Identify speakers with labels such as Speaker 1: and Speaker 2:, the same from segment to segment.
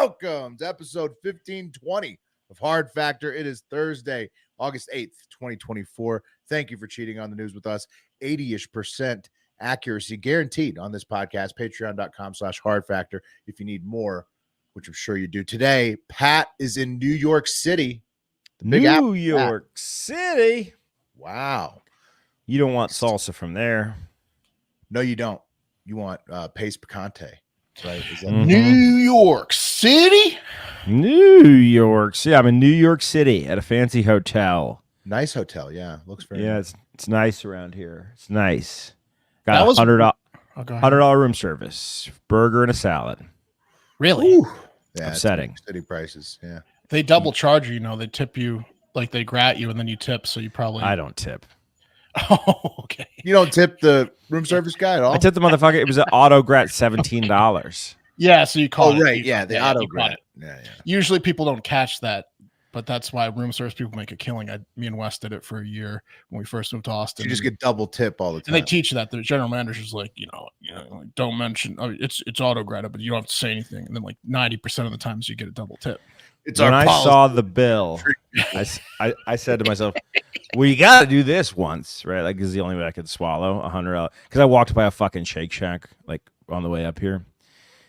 Speaker 1: Welcome to episode 1520 of Hard Factor. It is Thursday, August 8th, 2024. Thank you for cheating on the news with us. 80-ish% accuracy guaranteed on this podcast. Patreon.com/Hard Factor if you need more, which I'm sure you do. Today, Pat is in New York City. The Big Apple.
Speaker 2: New York City.
Speaker 1: Wow.
Speaker 2: You don't want salsa from there.
Speaker 1: No, you don't. You want Pace Picante, right? Is that
Speaker 3: New York City?
Speaker 2: New York City. I'm in New York City at a fancy hotel.
Speaker 1: nice hotel? Yeah, looks very
Speaker 2: nice. It's nice around here. It's nice.
Speaker 3: That
Speaker 2: Got
Speaker 3: was-
Speaker 2: $100 room service, burger and a salad.
Speaker 3: Really?
Speaker 1: Ooh. Yeah,
Speaker 2: Upsetting.
Speaker 1: City prices. Yeah.
Speaker 3: They double charge you, they tip you, like they grat you and then you tip, so you probably...
Speaker 2: I don't tip.
Speaker 3: Oh, okay.
Speaker 1: You don't tip the room service guy at all?
Speaker 2: I tipped the motherfucker. It was an auto grat $17.
Speaker 3: Yeah, so you caught it.
Speaker 1: right.
Speaker 3: You-
Speaker 1: Yeah, the
Speaker 3: yeah,
Speaker 1: auto
Speaker 3: you caught
Speaker 1: grad.
Speaker 3: it.
Speaker 1: Yeah.
Speaker 3: Usually people don't catch that, but that's why room service people make a killing. Me and Wes did it for a year when we first moved to Austin.
Speaker 1: You just get double tip all the time.
Speaker 3: and they teach you that. The general manager's like, like, don't mention, it's auto graded, but you don't have to say anything. And then like 90% of the times you get a double tip.
Speaker 1: It's
Speaker 2: When
Speaker 1: our
Speaker 2: I
Speaker 1: policy.
Speaker 2: saw the bill, I said to myself, well, you got to do this once, right? Like, this is the only way I could swallow $100. Because I walked by a fucking Shake Shack, like, on the way up here.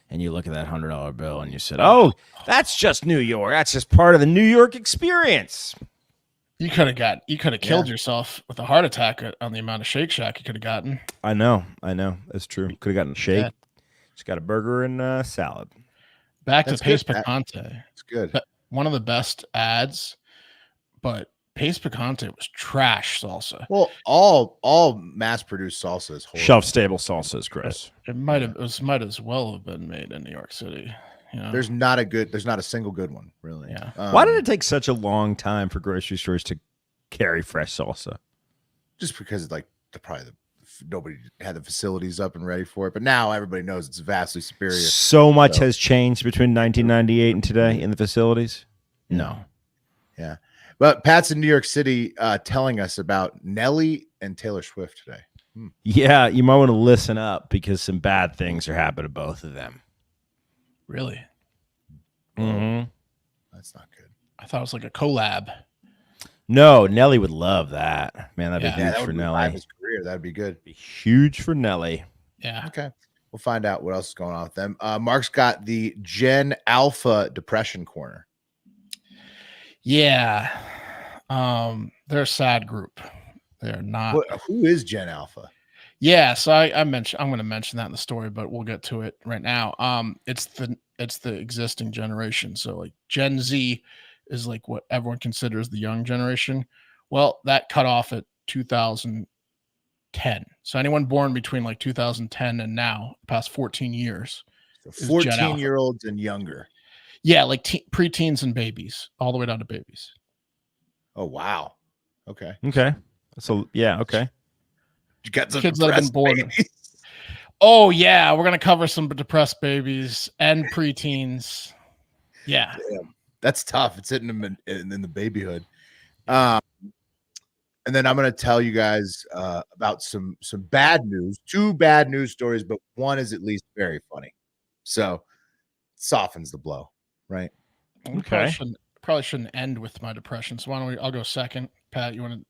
Speaker 2: And you look at that $100 bill and you said, oh, that's just New York. That's just part of the New York experience.
Speaker 3: You could have killed yourself with a heart attack on the amount of Shake Shack you could have gotten.
Speaker 2: I know. That's true. Could have gotten a shake.
Speaker 3: Yeah.
Speaker 2: Just got a burger and salad.
Speaker 3: Back
Speaker 1: That's
Speaker 3: to Pace
Speaker 1: good, Pat.
Speaker 3: Picante.
Speaker 1: It's good.
Speaker 3: But one of the best ads, but Pace Picante was trash salsa.
Speaker 1: Well, all mass-produced salsa is horrible.
Speaker 2: Shelf stable salsas, Chris.
Speaker 3: It might as well have been made in New York City.
Speaker 1: There's not a single good one, really.
Speaker 3: Yeah.
Speaker 2: Why did it take such a long time for grocery stores to carry fresh salsa?
Speaker 1: Just because nobody had the facilities up and ready for it. But now everybody knows it's vastly superior.
Speaker 2: So much has changed between 1998 and today in the facilities? No.
Speaker 1: Yeah. But Pat's in New York City telling us about Nelly and Taylor Swift today.
Speaker 2: Yeah, you might want to listen up because some bad things are happening to both of them.
Speaker 3: Really?
Speaker 2: Mm-hmm.
Speaker 1: That's not good.
Speaker 3: I thought it was like a collab.
Speaker 2: No, Nelly would love that. Man, that'd be
Speaker 1: Yeah,
Speaker 2: huge
Speaker 1: that
Speaker 2: for
Speaker 1: would revive
Speaker 2: Nelly.
Speaker 1: his career. That'd be good.
Speaker 2: Be huge for Nelly.
Speaker 3: Yeah.
Speaker 1: Okay. We'll find out what else is going on with them. Mark's got the Gen Alpha Depression Corner.
Speaker 3: Yeah. They're a sad group. They're not.
Speaker 1: Who is Gen Alpha?
Speaker 3: Yeah, so I'm going to mention that in the story, but we'll get to it right now. It's the existing generation. So like Gen Z is like what everyone considers the young generation. Well, that cut off at 2010. So anyone born between like 2010 and now, past 14 years.
Speaker 1: So
Speaker 3: Gen Alpha.
Speaker 1: 14-year-olds and younger.
Speaker 3: Yeah, like preteens and babies, all the way down to babies.
Speaker 1: Oh, wow. Okay.
Speaker 2: Okay. So, yeah, okay.
Speaker 1: You got some
Speaker 3: Kids that have been
Speaker 1: depressed
Speaker 3: born.
Speaker 1: babies.
Speaker 3: Oh yeah, we're gonna cover some depressed babies and preteens. Yeah,
Speaker 1: Damn, that's tough. It's hitting them in the babyhood. And then I'm going to tell you guys about some bad news. 2 bad news stories, but one is at least very funny. So softens the blow, right?
Speaker 3: we probably shouldn't end with my depression. So why don't I'll go second. Pat, you want to?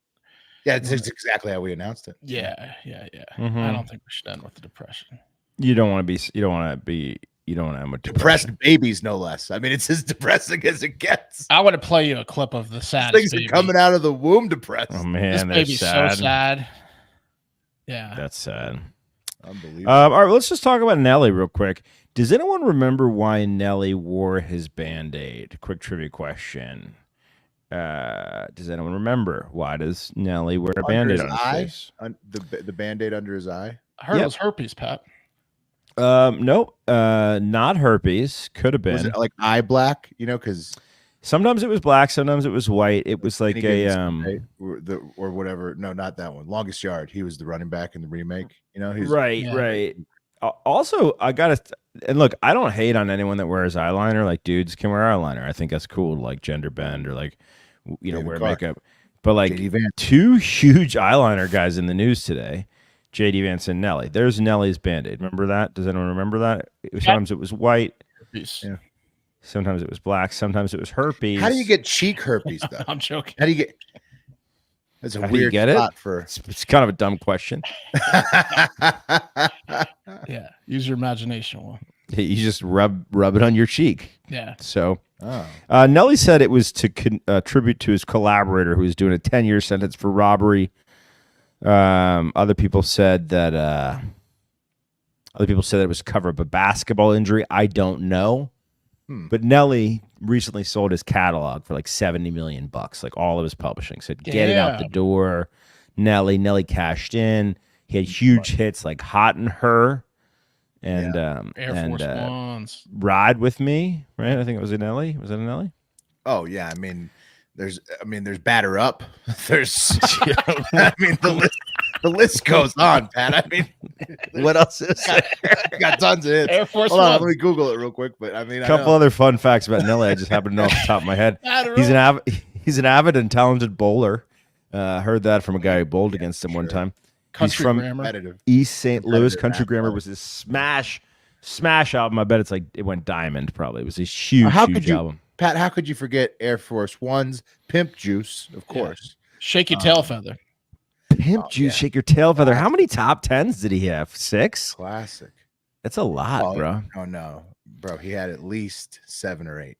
Speaker 1: Yeah, it's exactly how we announced it.
Speaker 3: Yeah.
Speaker 2: Mhm.
Speaker 3: I don't think we should end with the depression.
Speaker 2: You don't want to end with
Speaker 1: Depressed babies, no less. I mean, it's as depressing as it gets.
Speaker 3: I want to play you a clip of the saddest
Speaker 1: Things
Speaker 3: baby.
Speaker 1: are coming out of the womb depressed.
Speaker 2: Oh,
Speaker 3: This
Speaker 2: man, that's
Speaker 3: baby's
Speaker 2: sad.
Speaker 3: so sad. Yeah.
Speaker 2: That's sad.
Speaker 1: Unbelievable.
Speaker 2: All right, let's just talk about Nelly real quick. Does anyone remember why Nelly wore his Band-Aid? Quick trivia question. Does anyone remember why does Nelly wear a
Speaker 1: Under
Speaker 2: Band-Aid
Speaker 1: his
Speaker 2: on his
Speaker 1: eye?
Speaker 2: face?
Speaker 1: The Band-Aid under his eye.
Speaker 3: I heard it was herpes, Pat.
Speaker 2: Nope, not herpes. Could have
Speaker 1: Was
Speaker 2: been.
Speaker 1: it like eye black? Because
Speaker 2: Sometimes it was black, sometimes it was white. It was like
Speaker 1: or whatever. No, not that one. Longest Yard. He was the running back in the remake. He's
Speaker 2: right,
Speaker 3: Yeah.
Speaker 2: right. Also, I gotta and look, I don't hate on anyone that wears eyeliner. Like dudes can wear eyeliner. I think that's cool to like gender bend or like
Speaker 1: David
Speaker 2: wear
Speaker 1: Clark.
Speaker 2: makeup. But like
Speaker 1: JD Vance.
Speaker 2: 2 huge eyeliner guys in the news today, JD Vance and Nelly. There's Nelly's Band-Aid. Remember that? Does anyone remember that? Sometimes it was white.
Speaker 3: Herpes.
Speaker 1: Yeah.
Speaker 2: Sometimes it was black. Sometimes it was herpes.
Speaker 1: How do you get cheek herpes though?
Speaker 3: I'm joking.
Speaker 1: How do you get? That's a
Speaker 2: How do you
Speaker 1: weird
Speaker 2: get it?
Speaker 1: spot for.
Speaker 2: It's kind of a dumb question.
Speaker 3: Yeah, use your imagination. Will.
Speaker 2: You just rub it on your cheek.
Speaker 3: Yeah.
Speaker 2: So
Speaker 1: Oh.
Speaker 2: Nelly said it was to tribute to his collaborator who was doing a 10-year sentence for robbery. Other people said that it was to cover up a basketball injury. I don't know. But Nelly recently sold his catalog for like $70 million, like all of his publishing. Said, get it out the door. Nelly cashed in. He had huge hits like Hot and Her and
Speaker 3: Air Force Ones.
Speaker 2: Ride With Me, right? I think it was a Nelly. Was it a Nelly?
Speaker 1: Oh yeah, I mean, there's Batter Up. There's, I mean, the list goes on, Pat. I mean,
Speaker 2: what else is there?
Speaker 1: Got tons of hits.
Speaker 3: Air Force
Speaker 1: Hold on,
Speaker 3: Ones.
Speaker 1: let me Google it real quick. But I mean,
Speaker 2: A couple other fun facts about Nelly. I just happen to know off the top of my head. He's an avid and talented bowler. Heard that from a guy who bowled against him one time.
Speaker 3: Country
Speaker 2: He's from
Speaker 3: Grammar.
Speaker 2: East St. Louis. Country Grammar was his smash album. I bet it's like it went diamond. Probably it was a huge album.
Speaker 1: Pat, how could you forget Air Force Ones, Pimp Juice, of course.
Speaker 3: Shake your tail feather.
Speaker 2: Pimp Juice, Shake Your Tail Feather. How many top 10s did he have? 6?
Speaker 1: Classic.
Speaker 2: That's a lot, bro.
Speaker 1: Oh no, bro, he had at least 7 or 8.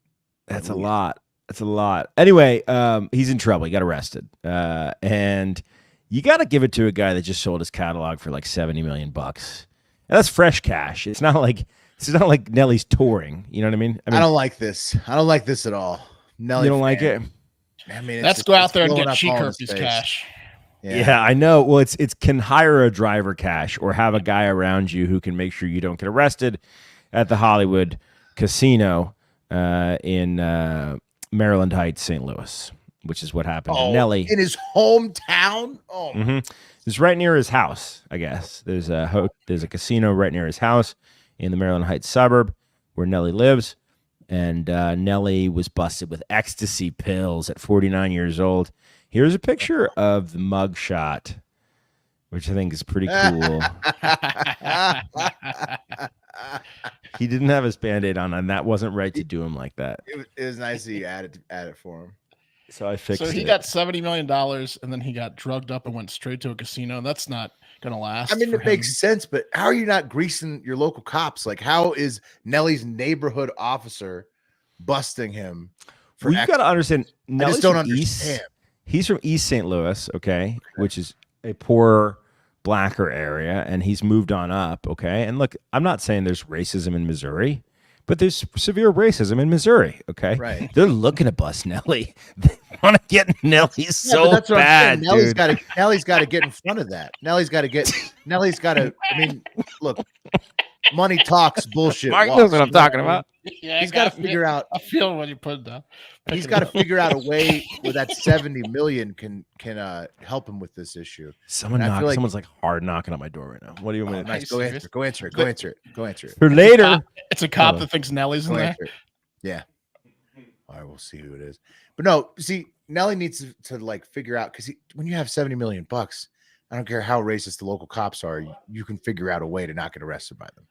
Speaker 2: That's a lot. That's a lot. Anyway, he's in trouble. He got arrested. And you got to give it to a guy that just sold his catalog for like $70 million. And that's fresh cash. It's not like Nelly's touring. You know what I mean?
Speaker 1: I don't like this. I don't like this at all. Nelly,
Speaker 2: you don't like it?
Speaker 1: I mean,
Speaker 3: let's go out there and get cheek herpes cash.
Speaker 2: Yeah, I know. Well, it's can hire a driver cash or have a guy around you who can make sure you don't get arrested at the Hollywood casino in Maryland Heights, St. Louis, which is what happened to Nelly.
Speaker 1: In his hometown? Oh,
Speaker 2: It's right near his house, I guess. There's a casino right near his house in the Maryland Heights suburb where Nelly lives. And Nelly was busted with ecstasy pills at 49 years old. Here's a picture of the mugshot, which I think is pretty cool. He didn't have his Band-Aid on, and that wasn't right to do him like that.
Speaker 1: It was nice that you added it for him.
Speaker 2: So I fixed it.
Speaker 3: So he got $70 million, and then he got drugged up and went straight to a casino. That's not going to last.
Speaker 1: I mean, it makes sense, but how are you not greasing your local cops? Like, how is Nelly's neighborhood officer busting him?
Speaker 2: Well, you got to understand.
Speaker 1: I just don't understand.
Speaker 2: He's from East St. Louis, okay, which is a poorer, blacker area, and he's moved on up, okay? And look, I'm not saying there's racism in Missouri, but there's severe racism in Missouri, okay?
Speaker 1: Right.
Speaker 2: They're looking to bust Nelly. They want to get Nelly so
Speaker 1: that's what
Speaker 2: bad,
Speaker 1: Nelly's
Speaker 2: dude.
Speaker 1: Nelly's got to get in front of that. Nelly's got to, I mean, look, money talks, bullshit
Speaker 2: Mark
Speaker 1: walks,
Speaker 2: knows what I'm talking about.
Speaker 3: Yeah,
Speaker 1: he's got to figure out.
Speaker 3: I feel what you put down.
Speaker 1: He's got to figure out a way where that 70 million can help him with this issue.
Speaker 2: Someone's like hard knocking on my door right now. What do you mean?
Speaker 1: Nice. Go answer it.
Speaker 2: For later.
Speaker 3: It's a cop that thinks Nelly's in there.
Speaker 1: Yeah. All right, we'll see who it is. But no, see, Nelly needs to like figure out, because when you have 70 million bucks, I don't care how racist the local cops are, you can figure out a way to not get arrested by them.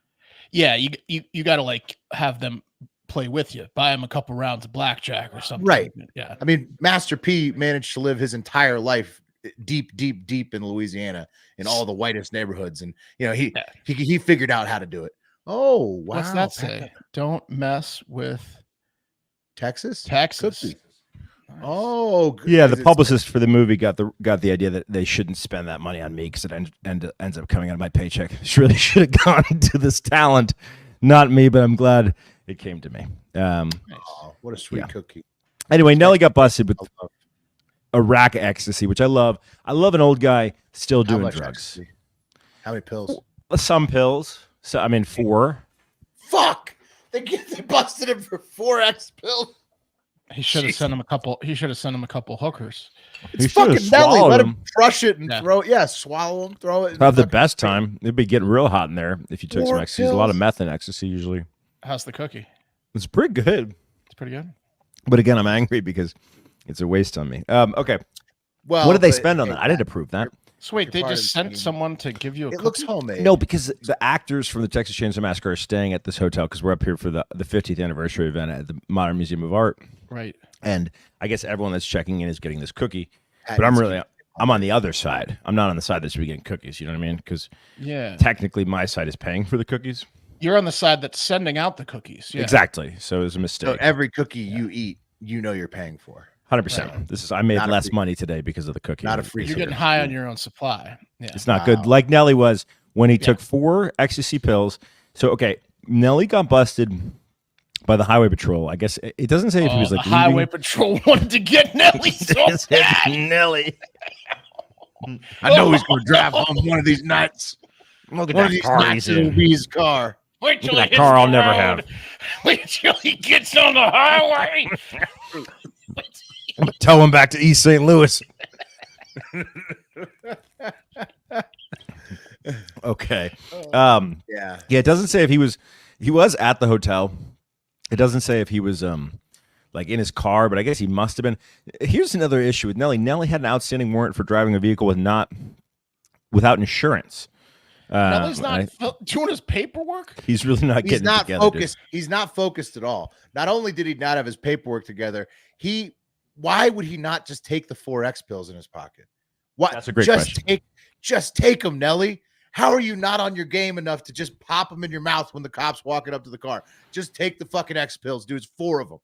Speaker 3: Yeah, you got to like have them play with you, buy him a couple rounds of blackjack or something.
Speaker 1: Right.
Speaker 3: Yeah.
Speaker 1: I mean, Master P managed to live his entire life deep in Louisiana in all the whitest neighborhoods, and you know he figured out how to do it. Oh wow!
Speaker 3: What's that say? Don't mess with
Speaker 1: Texas.
Speaker 3: Texas.
Speaker 1: Could be. Oh
Speaker 2: yeah, the publicist for the movie got the idea that they shouldn't spend that money on me because it ends up coming out of my paycheck. It really should have gone to this talent, not me. But I'm glad it came to me.
Speaker 1: What a sweet cookie.
Speaker 2: Anyway, Nelly got busted with a rack of ecstasy, which I love. I love an old guy still doing drugs.
Speaker 1: Ecstasy? How many pills?
Speaker 2: Some pills. So I mean 4.
Speaker 1: Fuck! They busted him for 4 X pills.
Speaker 3: He should have sent him a couple. He should have sent him a couple hookers.
Speaker 1: It's fucking Nelly. Let him crush it and throw it. Yeah, swallow them, throw it.
Speaker 2: Have the best time. It'd be getting real hot in there if you took some ecstasy. There's a lot of meth in ecstasy usually.
Speaker 3: How's the cookie?
Speaker 2: It's pretty good.
Speaker 3: It's pretty good.
Speaker 2: But again, I'm angry because it's a waste on me. Okay.
Speaker 1: Well,
Speaker 2: what did they spend on that? I didn't approve that.
Speaker 3: So wait, they
Speaker 1: Part of
Speaker 3: just
Speaker 1: the
Speaker 3: sent
Speaker 1: team.
Speaker 3: someone to give you a
Speaker 1: It
Speaker 3: cookie?
Speaker 1: looks homemade.
Speaker 2: No, because the actors from the Texas Chainsaw Massacre are staying at this hotel because we're up here for the 50th anniversary event at the Modern Museum of Art.
Speaker 3: Right.
Speaker 2: And I guess everyone that's checking in is getting this cookie.
Speaker 1: That
Speaker 2: But
Speaker 1: needs
Speaker 2: I'm
Speaker 1: to
Speaker 2: really,
Speaker 1: be
Speaker 2: I'm on the other side. I'm not on the side that should be getting cookies. You know what I mean? Because
Speaker 3: Yeah.
Speaker 2: technically my side is paying for the cookies.
Speaker 3: You're on the side that's sending out the cookies. Yeah.
Speaker 2: Exactly. So it was a
Speaker 1: So
Speaker 2: mistake.
Speaker 1: every cookie you eat, you know you're paying for.
Speaker 2: 100%. This is I made
Speaker 1: Not a
Speaker 2: less
Speaker 1: free-
Speaker 2: money today because of the cookie.
Speaker 1: not a free
Speaker 3: You're
Speaker 1: sugar.
Speaker 3: getting high on your own supply. Yeah.
Speaker 2: It's not
Speaker 1: Wow.
Speaker 2: good. Like Nelly was when he took 4 ecstasy pills. So okay, Nelly got busted by the highway patrol. I guess it doesn't say if he was like
Speaker 3: the highway
Speaker 2: leaving.
Speaker 3: patrol wanted to get Nelly so
Speaker 2: It says
Speaker 3: bad.
Speaker 2: Nelly.
Speaker 1: I know he's going to drive home one of these nights.
Speaker 2: Look at
Speaker 1: One of
Speaker 2: that
Speaker 1: these
Speaker 2: car
Speaker 1: nights
Speaker 2: he's
Speaker 1: it'll
Speaker 2: in.
Speaker 1: be his car.
Speaker 3: Wait till
Speaker 2: Look at
Speaker 3: he
Speaker 2: that car
Speaker 3: hits
Speaker 2: I'll
Speaker 3: the
Speaker 2: never
Speaker 3: road.
Speaker 2: have.
Speaker 3: Wait till he gets on the highway.
Speaker 2: I'm gonna tow him back to East St. Louis. Okay.
Speaker 1: Yeah.
Speaker 2: Yeah, it doesn't say if he was at the hotel. It doesn't say if he was like in his car, but I guess he must have been. Here's another issue with Nelly. Nelly had an outstanding warrant for driving a vehicle without insurance.
Speaker 3: Nelly's not
Speaker 2: I-
Speaker 3: doing his paperwork.
Speaker 2: He's really not
Speaker 1: He's
Speaker 2: getting it
Speaker 1: not
Speaker 2: together, dude.
Speaker 1: focused. He's not focused at all. Not only did he not have his paperwork together, why would he not just take the 4X pills in his pocket? What?
Speaker 2: That's a great
Speaker 1: just
Speaker 2: question.
Speaker 1: Just take them, Nelly. How are you not on your game enough to just pop them in your mouth when the cop's walking up to the car? Just take the fucking X pills, dude. It's 4 of them.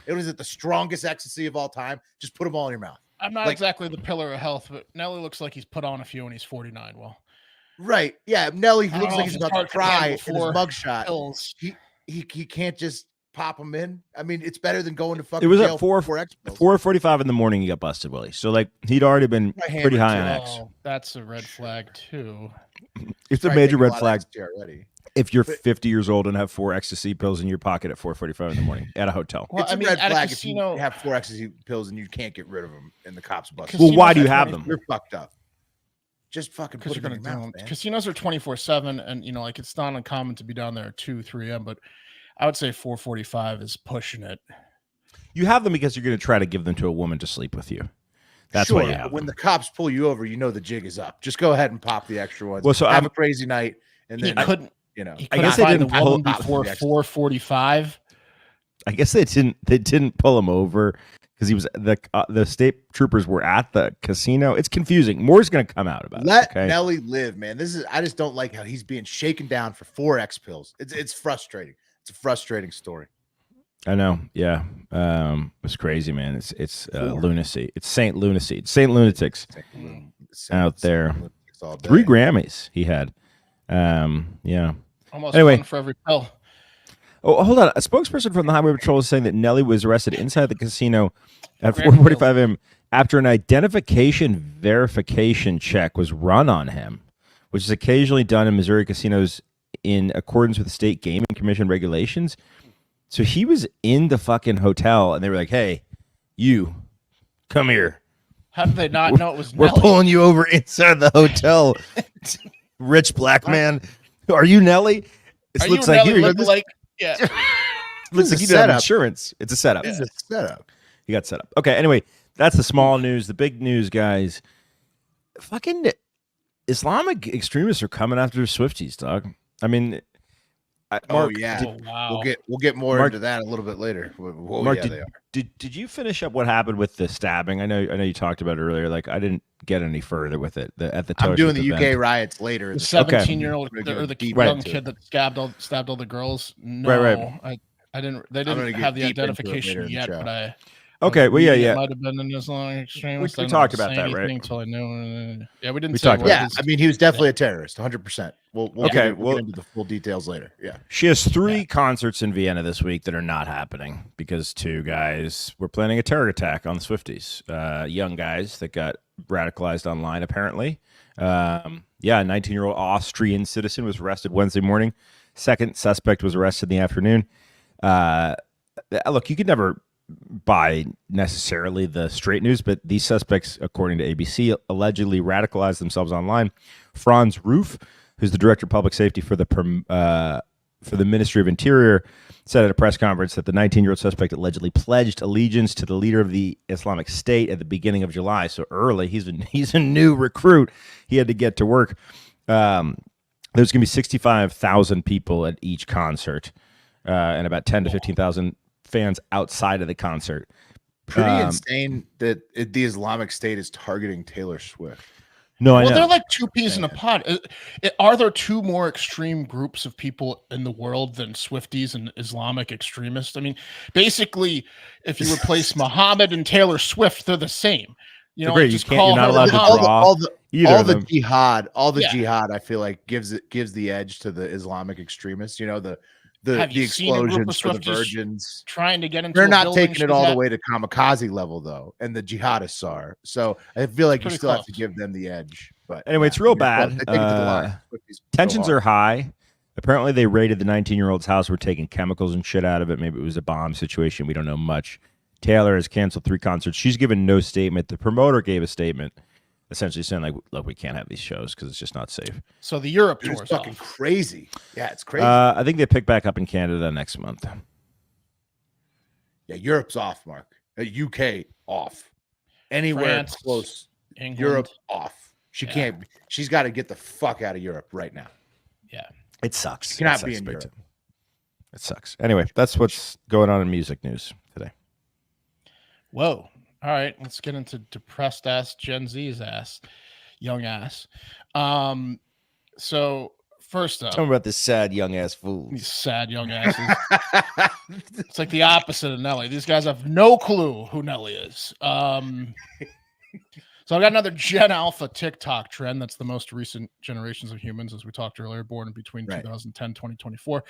Speaker 1: It was the strongest ecstasy of all time. Just put them all in your mouth.
Speaker 3: I'm not
Speaker 1: Like-
Speaker 3: exactly the pillar of health, but Nelly looks like he's put on a few and he's 49. Well,
Speaker 1: Right. Yeah. Nelly
Speaker 3: I don't
Speaker 1: looks
Speaker 3: know
Speaker 1: like
Speaker 3: if
Speaker 1: he's
Speaker 3: his
Speaker 1: about to
Speaker 3: heart can
Speaker 1: cry
Speaker 3: handle
Speaker 1: in his
Speaker 3: 4
Speaker 1: mugshot.
Speaker 3: pills.
Speaker 1: He can't just pop them in. I mean, it's better than going to
Speaker 2: It
Speaker 1: fucking
Speaker 2: was
Speaker 1: jail
Speaker 2: at
Speaker 1: for
Speaker 2: 4
Speaker 1: X pills.
Speaker 2: 4:45 in the morning. He got busted, Willie. So like he'd already been
Speaker 1: Probably
Speaker 2: pretty high
Speaker 1: hammered,
Speaker 2: on
Speaker 1: too.
Speaker 2: X.
Speaker 3: Oh, that's a red flag too.
Speaker 2: It's a
Speaker 1: Probably
Speaker 2: major
Speaker 1: taking
Speaker 2: red
Speaker 1: lot of
Speaker 2: flag
Speaker 1: ecstasy already.
Speaker 2: if you're
Speaker 1: But-
Speaker 2: 50 years old and have 4 ecstasy pills in your pocket at 4:45 in the morning at a hotel.
Speaker 3: Well,
Speaker 1: It's
Speaker 3: I
Speaker 1: a
Speaker 3: mean,
Speaker 1: red
Speaker 3: at a
Speaker 1: flag
Speaker 3: casino,
Speaker 1: if you have 4 ecstasy pills and you can't get rid of them and the cops bust you.
Speaker 2: Well, why do you
Speaker 3: casinos are
Speaker 2: have
Speaker 3: 20
Speaker 2: them?
Speaker 1: You're fucked up. Just fucking
Speaker 3: Because
Speaker 1: put
Speaker 3: you're
Speaker 1: it in
Speaker 3: gonna
Speaker 1: your
Speaker 3: do
Speaker 1: mouth,
Speaker 3: them.
Speaker 1: man.
Speaker 3: Casinos are 24/7, and like it's not uncommon to be down there at 2, 3 a.m. But I would say 4:45 is pushing it.
Speaker 2: You have them because you're going to try to give them to a woman to sleep with you. That's
Speaker 1: Sure,
Speaker 2: why you
Speaker 1: but
Speaker 2: have
Speaker 1: when
Speaker 2: them.
Speaker 1: the cops pull you over, you know the jig is up. Just go ahead and pop the extra ones.
Speaker 2: Well, so
Speaker 1: have
Speaker 2: I'm-
Speaker 1: a crazy night, and
Speaker 3: He
Speaker 1: then
Speaker 3: couldn't.
Speaker 1: you know.
Speaker 3: He
Speaker 2: I
Speaker 3: couldn't
Speaker 2: guess they
Speaker 3: find the
Speaker 2: didn't pull-
Speaker 3: woman before 4:45.
Speaker 2: I guess they didn't pull him over because he was the state troopers were at the casino. It's confusing. More's going to come out about
Speaker 1: Let
Speaker 2: it. Okay.
Speaker 1: Nelly live, man. I just don't like how he's being shaken down for 4X pills. It's frustrating. It's a frustrating story.
Speaker 2: I know. Yeah. It's crazy, man. It's
Speaker 1: 4.
Speaker 2: lunacy. It's Saint Lunacy. It's Saint Lunatics out there.
Speaker 1: All day.
Speaker 2: 3 Grammys he had. Yeah.
Speaker 3: Almost
Speaker 2: Anyway.
Speaker 3: one for every pill.
Speaker 2: Oh, hold on. A spokesperson from the Highway Patrol is saying that Nelly was arrested inside the casino at
Speaker 3: Grand
Speaker 2: 4:45 a.m. after an identification verification check was run on him, which is occasionally done in Missouri casinos in accordance with state gaming commission regulations. So he was in the fucking hotel, and they were like, "Hey, you, come here.
Speaker 3: How did they not know it was
Speaker 2: We're
Speaker 3: Nelly?
Speaker 2: pulling you over inside the hotel, rich black man. Are you Nelly? This
Speaker 3: Are
Speaker 2: looks
Speaker 3: you
Speaker 2: like
Speaker 3: Nelly?
Speaker 2: you.
Speaker 3: Look like yeah.
Speaker 2: Looks like
Speaker 1: This
Speaker 2: you
Speaker 1: is a
Speaker 2: don't have
Speaker 1: setup.
Speaker 2: insurance. It's a setup.
Speaker 1: This is a setup.
Speaker 2: He got set up. Okay, anyway, that's the small news. The big news, guys. Fucking Islamic extremists are coming after Swifties, dog. I mean, Mark,
Speaker 1: yeah.
Speaker 3: Oh, wow.
Speaker 1: We'll get more
Speaker 2: Mark-
Speaker 1: into that a little bit later. Oh,
Speaker 2: Mark,
Speaker 1: yeah, they are.
Speaker 2: did you finish up what happened with the stabbing? I know you talked about it earlier. Like I didn't get any further with it. At the
Speaker 1: I'm doing the
Speaker 2: Toast
Speaker 1: UK
Speaker 2: event.
Speaker 1: riots later.
Speaker 3: The 17-year-old
Speaker 1: We're gonna
Speaker 3: or the
Speaker 1: deep
Speaker 3: young
Speaker 1: into
Speaker 3: kid
Speaker 1: it.
Speaker 3: that stabbed all the girls. No,
Speaker 2: Right.
Speaker 3: I didn't. They
Speaker 1: gonna
Speaker 3: didn't
Speaker 1: get
Speaker 3: have the
Speaker 1: deep into it later
Speaker 3: identification
Speaker 1: in the
Speaker 3: yet,
Speaker 1: show.
Speaker 3: but I.
Speaker 2: Okay, well, yeah,
Speaker 3: It
Speaker 2: yeah.
Speaker 3: might have been an Islamic extremist.
Speaker 2: We
Speaker 3: I didn't
Speaker 2: talked
Speaker 3: want to
Speaker 2: about
Speaker 3: say
Speaker 2: that, right?
Speaker 3: anything Until I knew. Yeah, we didn't.
Speaker 2: We
Speaker 3: say
Speaker 2: talked
Speaker 3: what
Speaker 2: about
Speaker 1: Yeah,
Speaker 3: his-
Speaker 1: I mean, he was definitely a terrorist, 100%. We'll
Speaker 2: Okay,
Speaker 1: get into the full details later. Yeah.
Speaker 2: She has 3 concerts in Vienna this week that are not happening because 2 guys were planning a terror attack on the Swifties. Young guys that got radicalized online, apparently. Yeah, a 19-year-old Austrian citizen was arrested Wednesday morning. Second suspect was arrested in the afternoon. Look, you could never buy necessarily the straight news, but these suspects, according to ABC, allegedly radicalized themselves online. Franz Roof, who's the director of public safety for the for the Ministry of Interior said at a press conference that the 19-year-old suspect allegedly pledged allegiance to the leader of the Islamic State at the beginning of July. So early, he's a new recruit. He had to get to work. There's going to be 65,000 people at each concert, and about 10 to 15,000 fans outside of the concert.
Speaker 1: Pretty insane that the Islamic State is targeting Taylor Swift.
Speaker 2: No, I know.
Speaker 3: They're like two peas in a pod. Are there two more extreme groups of people in the world than Swifties and Islamic extremists? I mean, basically, if you replace Muhammad and Taylor Swift, they're the same. You know,
Speaker 2: great.
Speaker 3: just
Speaker 2: You're not allowed to draw
Speaker 1: all the
Speaker 2: jihad.
Speaker 1: All the jihad, I feel like gives the edge to the Islamic extremists. You know, the explosions for the virgins
Speaker 3: trying to get into.
Speaker 1: They're not taking it all the way to kamikaze level though, and the jihadists are. So I feel like you still have to give them the edge. But
Speaker 2: anyway, it's real bad. Tensions are high. Apparently, they raided the 19-year-old's house. Were taking chemicals and shit out of it. Maybe it was a bomb situation. We don't know much. Taylor has canceled 3 concerts. She's given no statement. The promoter gave a statement, essentially saying, like, look, we can't have these shows because it's just not safe.
Speaker 3: So the Europe tour is
Speaker 1: fucking crazy. Yeah, it's crazy.
Speaker 2: I think they pick back up in Canada next month.
Speaker 1: Yeah, Europe's off, Mark. UK off. Anywhere
Speaker 3: France,
Speaker 1: close.
Speaker 3: England.
Speaker 1: Europe off. She can't. She's got to get the fuck out of Europe right now.
Speaker 3: Yeah,
Speaker 2: it sucks.
Speaker 1: She cannot be in Europe.
Speaker 2: It sucks. Anyway, that's what's going on in music news today.
Speaker 3: Whoa. All right, let's get into depressed ass Gen Z's ass, young ass. So first up,
Speaker 2: tell me about this sad young ass fool.
Speaker 3: These sad young asses. It's like the opposite of Nelly. These guys have no clue who Nelly is. So I got another Gen Alpha TikTok trend. That's the most recent generations of humans, as we talked earlier, born in between 2010, 2024,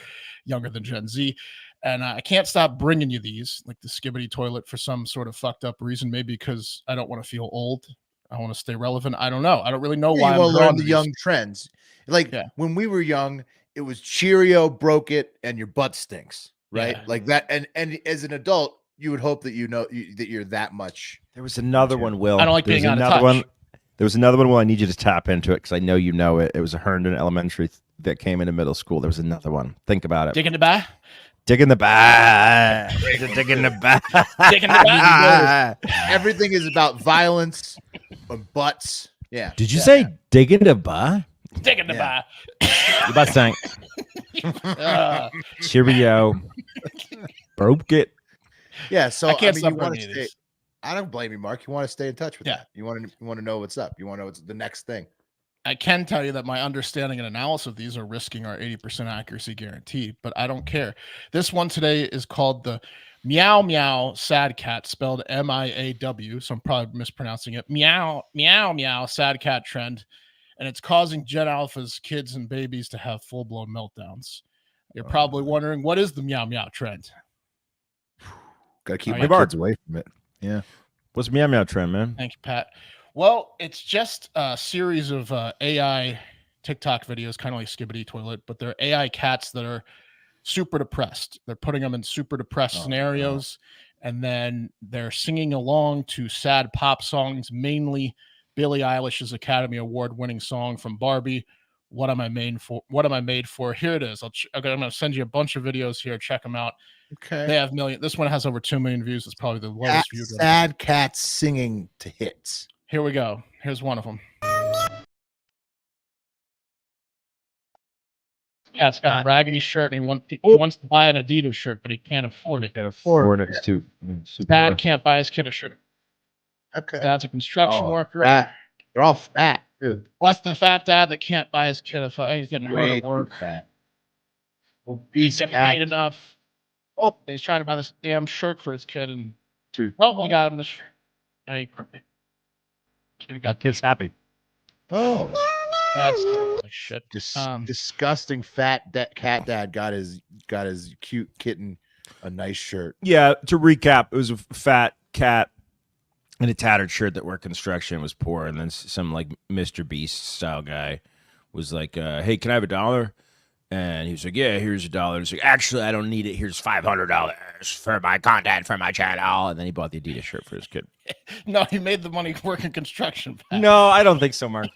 Speaker 3: younger than Gen Z. And I can't stop bringing you these, like the Skibbity toilet, for some sort of fucked up reason. Maybe because I don't want to feel old. I want to stay relevant. I don't know. I don't really know why.
Speaker 1: You want to learn the young trends. Like when we were young, it was Cheerio, broke it, and your butt stinks, right? Yeah. Like that. And as an adult, you would hope that that you're that much.
Speaker 2: There was another one, Will.
Speaker 3: I don't like being out of touch.
Speaker 2: There was another one, Will. I need you to tap into it because I know you know it. It was a Herndon Elementary that came into middle school. There was another one. Think about it.
Speaker 3: Dig in the back.
Speaker 2: Dig in the back. Dig in the back.
Speaker 3: Dig in the back.
Speaker 1: Everything is about violence and butts. Yeah.
Speaker 2: Did you say dig in the back?
Speaker 3: Dig in the back.
Speaker 2: You about saying Cheerio. Broke it.
Speaker 1: Yeah, so
Speaker 3: I can't
Speaker 1: you
Speaker 3: stop
Speaker 1: want to
Speaker 3: stay.
Speaker 1: stay. I don't blame you, Mark. You want to stay in touch with that. You want to know what's up. You want to know what's the next thing.
Speaker 3: I can tell you that my understanding and analysis of these are risking our 80% accuracy guarantee, but I don't care. This one today is called the Meow Meow Sad Cat, spelled M-I-A-W, so I'm probably mispronouncing it. Meow Meow Meow Sad Cat trend, and it's causing Gen Alpha's kids and babies to have full-blown meltdowns. You're probably wondering, what is the Meow Meow trend?
Speaker 1: Gotta keep my kids away from it. Yeah.
Speaker 2: What's Meow Meow trend, man?
Speaker 3: Thank you, Pat. Well, it's just a series of AI TikTok videos, kind of like Skibbity Toilet, but they're AI cats that are super depressed. They're putting them in super depressed scenarios, and then they're singing along to sad pop songs, mainly Billie Eilish's Academy Award-winning song from Barbie, What Am I Made For? What Am I Made For? Here it is. I'm going to send you a bunch of videos here. Check them out.
Speaker 1: Okay.
Speaker 3: They have million. This one has over 2 million views. It's probably the lowest viewed.
Speaker 1: Sad cats singing to hits.
Speaker 3: Here we go. Here's one of them. Cat's got a raggedy shirt and he wants to buy an Adidas shirt, but he can't afford it.
Speaker 2: It's too.
Speaker 3: Dad can't buy his kid a shirt.
Speaker 1: Okay.
Speaker 3: Dad's a construction worker.
Speaker 1: They're all fat. Dude.
Speaker 3: What's the fat dad that can't buy his kid he's getting hard at work?
Speaker 1: Fat.
Speaker 3: He's getting paid enough. Oh, he's trying to buy this damn shirt for his kid, and we got him the shirt. He got kids happy.
Speaker 1: Oh,
Speaker 3: that's shit.
Speaker 1: Disgusting fat cat dad got his cute kitten a nice shirt.
Speaker 2: Yeah. To recap, it was a fat cat in a tattered shirt that worked construction, was poor, and then some like Mr. Beast style guy was like, "Hey, can I have $1?" And he was like, "Yeah, here's $1." He's like, "Actually, I don't need it. Here's $500 for my content for my channel." And then he bought the Adidas shirt for his kid.
Speaker 3: No, he made the money working construction.
Speaker 2: No, I don't think so, Mark.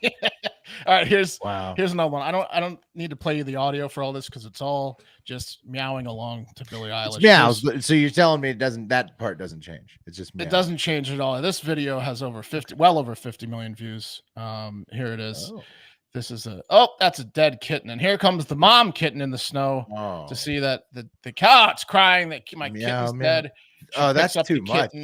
Speaker 3: All right, here's
Speaker 1: Wow.
Speaker 3: another one. I don't need to play you the audio for all this because it's all just meowing along to Billie Eilish.
Speaker 1: It's meows, but so you're telling me that part doesn't change. It's just meows.
Speaker 3: It doesn't change at all. This video has well over 50 million views. Here it is.
Speaker 1: Oh.
Speaker 3: This is that's a dead kitten. And here comes the mom kitten in the snow to see that the cat's crying that my kitten's dead.
Speaker 1: Oh, that's too much.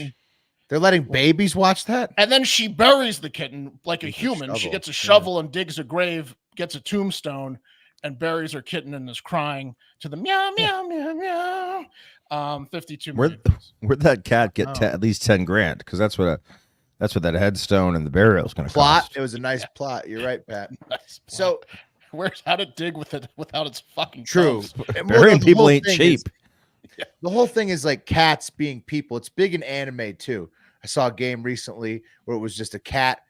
Speaker 1: They're letting babies watch that?
Speaker 3: And then she buries the kitten like a human. She gets a shovel and digs a grave, gets a tombstone, and buries her kitten and is crying to the meow, meow, meow, meow. 52 million.
Speaker 2: Where'd that cat get at least 10 grand? Because that's what that headstone and the burial is going to cost.
Speaker 1: It was a nice plot. You're right, Pat.
Speaker 3: Nice plot.
Speaker 1: So
Speaker 3: how'd it dig with it without its fucking
Speaker 1: true?
Speaker 2: Burying people ain't cheap.
Speaker 1: The whole thing is like cats being people. It's big in anime too. I saw a game recently where it was just a cat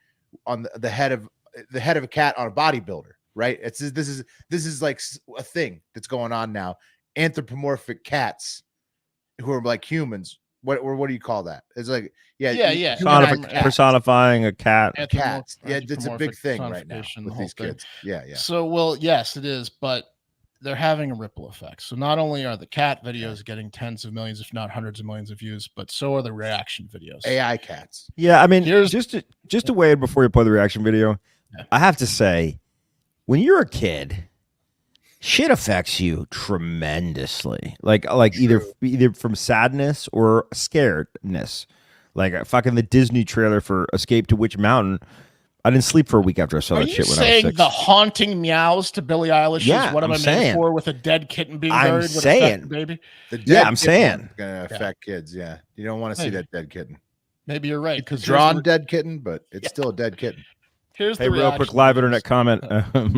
Speaker 1: on the head of a cat on a bodybuilder. Right? This is like a thing that's going on now. Anthropomorphic cats who are like humans. What do you call that? It's like
Speaker 2: personifying a cat.
Speaker 1: Cats. Yeah, it's a big thing right now with these kids. Yeah.
Speaker 3: So, well, yes, it is, but they're having a ripple effect. So not only are the cat videos getting tens of millions, if not hundreds of millions of views, but so are the reaction videos.
Speaker 1: AI cats.
Speaker 2: Yeah, I mean, just to wait before you play the reaction video, I have to say, when you're a kid, shit affects you tremendously. Like either from sadness or scaredness. Like fucking the Disney trailer for Escape to Witch Mountain. I didn't sleep for a week after I saw that shit when I was 6.
Speaker 3: Are you saying the haunting meows to Billie Eilish is what I'm made for with a dead kitten being buried with a baby?
Speaker 1: I'm saying. Going to affect kids, yeah. You don't want to see that dead kitten.
Speaker 3: Maybe you're right.
Speaker 1: It's a drawn dead kitten, but it's still a dead kitten.
Speaker 3: Here's
Speaker 2: the real quick live internet comment.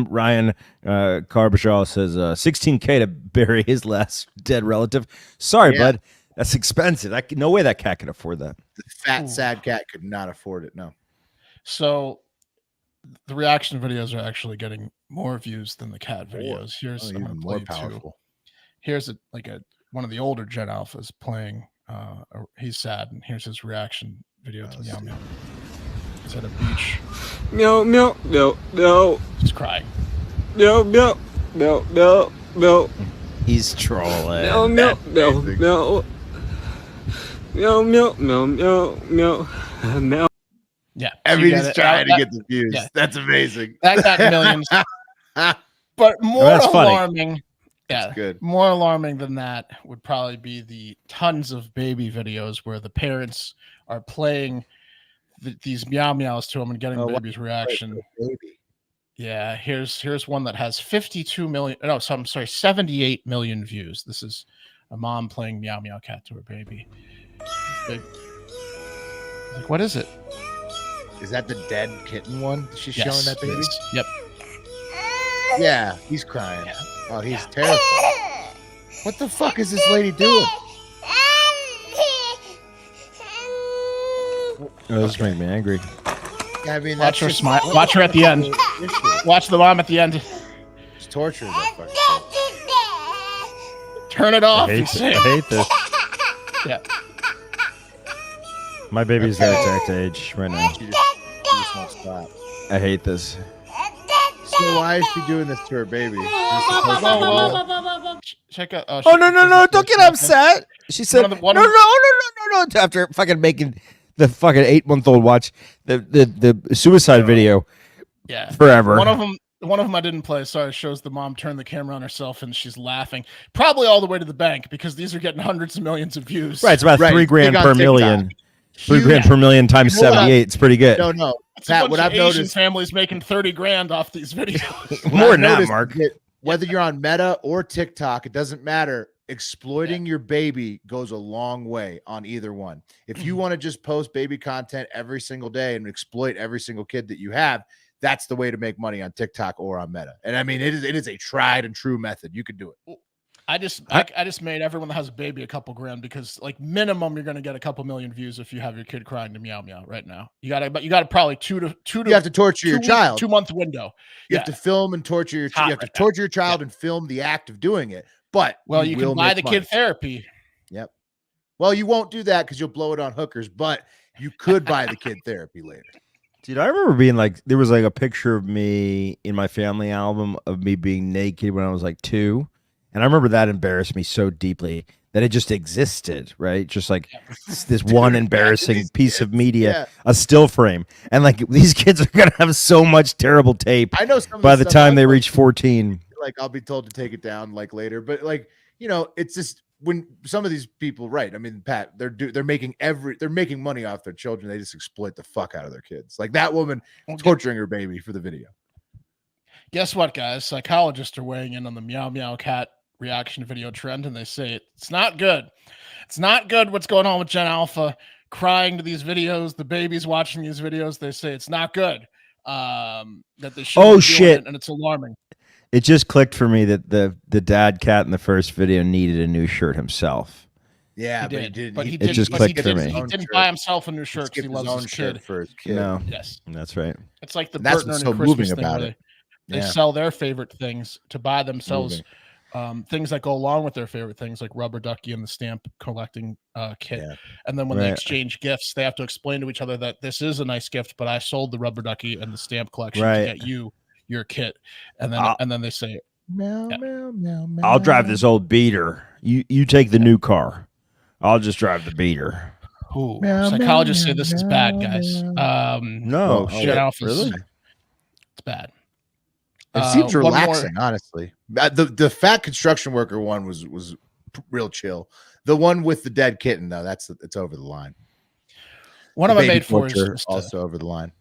Speaker 2: Ryan Carbajal says 16K to bury his last dead relative. Sorry, bud. That's expensive. No way that cat can afford that.
Speaker 1: The fat, sad cat could not afford it. No.
Speaker 3: So the reaction videos are actually getting more views than the cat videos. Here's I'm gonna play more powerful. Here's one of the older Gen Alphas playing. He's sad, and here's his reaction video to Meow Meow. He's at a beach.
Speaker 4: Meow meow meow meow.
Speaker 3: He's crying.
Speaker 4: Meow meow meow meow meow.
Speaker 2: He's trolling.
Speaker 4: Meow meow meow meow. Meow meow meow meow meow meow.
Speaker 3: Yeah,
Speaker 1: everybody's trying to get the views. Yeah. That's amazing.
Speaker 3: That got millions. But more alarming, more alarming than that would probably be the tons of baby videos where the parents are playing these meow meows to them and getting the baby's reaction.
Speaker 1: Baby.
Speaker 3: Yeah, here's one that has 52 million. No, so I'm sorry, 78 million views. This is a mom playing meow meow cat to her baby. Like, what is it?
Speaker 1: Is that the dead kitten one? She's showing that baby?
Speaker 3: Yep.
Speaker 1: Yeah, he's crying. Yeah. Oh, he's terrified. What the fuck is this lady doing?
Speaker 2: This makes me angry.
Speaker 1: I mean,
Speaker 3: watch her smile. Watch her at the end. Watch the mom at the end.
Speaker 1: It's torture. That fucking
Speaker 3: Turn it off.
Speaker 2: I hate this.
Speaker 3: Yeah.
Speaker 2: My baby's that exact age right now.
Speaker 1: She just won't stop.
Speaker 2: I hate this.
Speaker 1: So why is she doing this to her baby?
Speaker 3: Check out.
Speaker 2: Oh no! Don't get upset. She said no. After fucking making the fucking 8-month-old watch the suicide video.
Speaker 3: Yeah.
Speaker 2: Forever.
Speaker 3: One of them I didn't play. Sorry, it shows the mom turn the camera on herself and she's laughing, probably all the way to the bank because these are getting hundreds of millions of views.
Speaker 2: Right, it's about $3,000 per million. $3,000 per million times 78. It's pretty good.
Speaker 1: No. Pat, what I've noticed,
Speaker 3: families making $30,000 off these videos.
Speaker 2: More than that, Mark.
Speaker 1: Whether you're on Meta or TikTok, it doesn't matter. Exploiting your baby goes a long way on either one. If you want to just post baby content every single day and exploit every single kid that you have, that's the way to make money on TikTok or on Meta. And I mean, it is a tried and true method. You can do it.
Speaker 3: I just made everyone that has a baby a couple grand because like minimum you're gonna get a couple million views if you have your kid crying to meow meow right now. You gotta probably two to
Speaker 1: you have to torture your child.
Speaker 3: 2-month window.
Speaker 1: You have to film and torture your child. You have to torture your child and film the act of doing it. But
Speaker 3: you can buy the kid therapy.
Speaker 1: Yep. Well, you won't do that because you'll blow it on hookers, but you could buy the kid therapy later.
Speaker 2: Dude, I remember being like, there was like a picture of me in my family album of me being naked when I was like 2. And I remember that embarrassed me so deeply that it just existed, right? Just like this one embarrassing piece of media, a still frame. And like these kids are going to have so much terrible tape
Speaker 1: I know some
Speaker 2: by
Speaker 1: of
Speaker 2: the
Speaker 1: stuff
Speaker 2: time they
Speaker 1: I'll-
Speaker 2: reach 14.
Speaker 1: Like I'll be told to take it down like later, but like, you know, it's just when some of these people, right? I mean, Pat, they're making money off their children. They just exploit the fuck out of their kids. Like that woman torturing her baby for the video.
Speaker 3: Guess what, guys? Psychologists are weighing in on the meow meow cat reaction video trend, and they say it's not good. It's not good what's going on with Gen Alpha crying to these videos. The babies watching these videos, they say it's not good. That they should.
Speaker 2: Oh shit!
Speaker 3: And it's alarming.
Speaker 2: It just clicked for me that the dad cat in the first video needed a new shirt himself.
Speaker 1: Yeah,
Speaker 3: he did.
Speaker 2: It just clicked for me.
Speaker 3: He didn't buy himself a new shirt because he loves his kid.
Speaker 1: For his kid.
Speaker 2: No,
Speaker 3: yes,
Speaker 2: that's right.
Speaker 3: It's like the
Speaker 1: That's
Speaker 3: Burtner
Speaker 1: what's
Speaker 3: and
Speaker 1: so
Speaker 3: Christmas
Speaker 1: moving
Speaker 3: thing
Speaker 1: about
Speaker 3: where
Speaker 1: it.
Speaker 3: they sell their favorite things to buy themselves
Speaker 1: Moving.
Speaker 3: things that go along with their favorite things, like Rubber Ducky and the stamp collecting kit.
Speaker 1: Yeah.
Speaker 3: And then when they
Speaker 2: Right.
Speaker 3: exchange gifts, they have to explain to each other that this is a nice gift, but I sold the Rubber Ducky and the stamp collection
Speaker 2: Right.
Speaker 3: to get you your kit. And then they say,
Speaker 1: Meow,
Speaker 3: Yeah.
Speaker 1: meow, meow, meow.
Speaker 2: I'll drive this old beater. You take the new car. I'll just drive the beater.
Speaker 3: "Ooh,
Speaker 1: Meow,
Speaker 3: psychologists
Speaker 1: meow,
Speaker 3: say this is
Speaker 1: meow,
Speaker 3: bad, guys.
Speaker 1: meow.
Speaker 2: No,
Speaker 1: Oh,
Speaker 2: shit,
Speaker 3: Gen Alpha's-
Speaker 2: really?
Speaker 3: It's bad."
Speaker 1: It seems
Speaker 3: one more-
Speaker 1: relaxing, honestly. The fat construction worker one was real chill. The one with the dead kitten, though, it's over the line.
Speaker 3: One
Speaker 1: The
Speaker 3: of my
Speaker 1: baby
Speaker 3: made for is
Speaker 1: torture,
Speaker 3: just
Speaker 1: also over the line.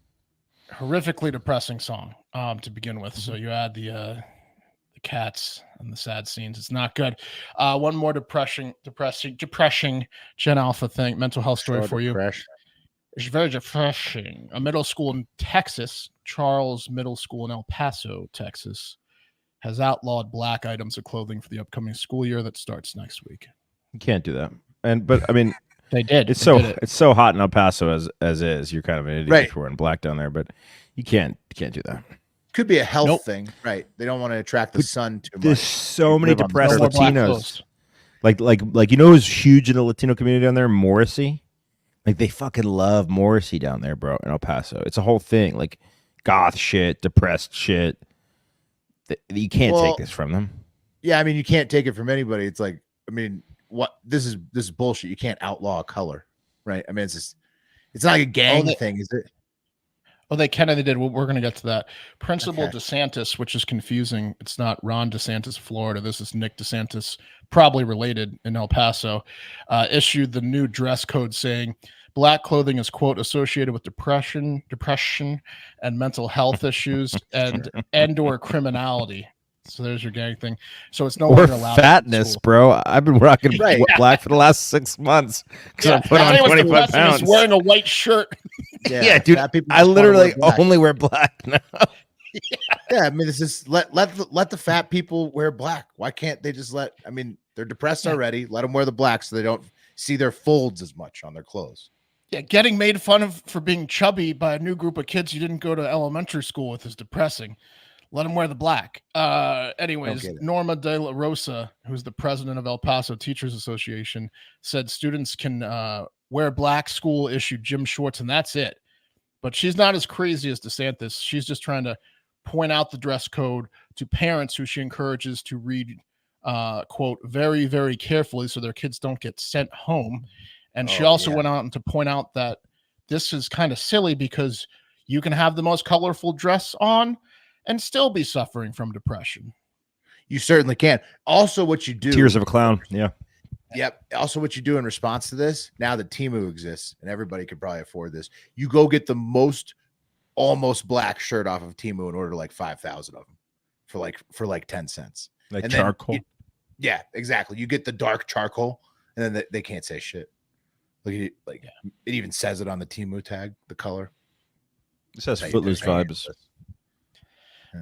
Speaker 3: a horrifically depressing song to begin with. So you add the cats and the sad scenes. It's not good. One more depressing Gen Alpha thing, mental health story
Speaker 1: So
Speaker 3: for you.
Speaker 1: depressing.
Speaker 3: It's very depressing. A middle school in Texas, Charles Middle School in El Paso, Texas, has outlawed black items of clothing for the upcoming school year that starts next week.
Speaker 2: You can't do that. But I mean,
Speaker 3: They did.
Speaker 2: it's
Speaker 3: They did it.
Speaker 2: it's so hot in El Paso as is. You're kind of an idiot
Speaker 1: Right.
Speaker 2: if you're wearing black down there, but you can't do that.
Speaker 1: Could be a health
Speaker 3: Nope.
Speaker 1: thing, right? They don't want to attract the
Speaker 2: But
Speaker 1: sun too much.
Speaker 2: There's so many
Speaker 1: live on
Speaker 2: depressed
Speaker 3: No more black
Speaker 2: Latinos.
Speaker 3: clothes.
Speaker 2: Like you know who's huge in the Latino community down there? Morrissey. Like they fucking love Morrissey down there, bro, in El Paso. It's a whole thing. Like goth shit, depressed shit. You can't
Speaker 1: Well,
Speaker 2: take this from them.
Speaker 1: Yeah, I mean, you can't take it from anybody. It's like, I mean, what this is bullshit. You can't outlaw a color, right? I mean, it's not like a gang thing, is it?
Speaker 3: Oh, they can and they did. We're going to get to that. Principal
Speaker 1: Okay.
Speaker 3: DeSantis, which is confusing. It's not Ron DeSantis, Florida. This is Nick DeSantis, probably related in El Paso, issued the new dress code saying black clothing is, quote, associated with depression, and mental health issues and or criminality. So there's your gang thing. So it's no
Speaker 2: Or
Speaker 3: longer allowed. in
Speaker 2: fatness,
Speaker 3: school.
Speaker 2: bro. I've been rocking
Speaker 1: Right.
Speaker 2: black for the last 6 months because I put
Speaker 3: Not
Speaker 2: on
Speaker 3: even
Speaker 2: 25
Speaker 3: depressing, he's
Speaker 2: pounds.
Speaker 3: wearing a white shirt.
Speaker 2: Yeah, dude.
Speaker 1: fat people
Speaker 2: I
Speaker 1: just wanna
Speaker 2: literally
Speaker 1: wear black.
Speaker 2: only wear black now.
Speaker 1: Yeah, I mean, this is let the fat people wear black. Why can't they just let? I mean, they're depressed already. Let them wear the black so they don't see their folds as much on their clothes.
Speaker 3: Yeah, getting made fun of for being chubby by a new group of kids you didn't go to elementary school with is depressing. Let them wear the black. Anyways,
Speaker 1: get it.
Speaker 3: Norma De La Rosa, who's the president of El Paso Teachers Association, said students can wear black school-issued gym shorts, and that's it. But she's not as crazy as DeSantis. She's just trying to point out the dress code to parents who she encourages to read, quote, very, very carefully so their kids don't get sent home. And she also went on to point out that this is kind of silly because you can have the most colorful dress on and still be suffering from depression.
Speaker 1: You certainly can. Also, what you do.
Speaker 2: Tears of a clown. Yeah.
Speaker 1: Yep. Also, what you do in response to this, now that Temu exists and everybody could probably afford this, you go get the most almost black shirt off of Temu and order like 5,000 of them for like 10 cents.
Speaker 2: Like
Speaker 1: And then
Speaker 2: charcoal.
Speaker 1: yeah, exactly. You get the dark charcoal, and then they can't say shit. It even says it on the Temu tag, the color.
Speaker 2: It says
Speaker 1: That
Speaker 2: Footloose
Speaker 1: they're paying
Speaker 2: vibes.
Speaker 1: for.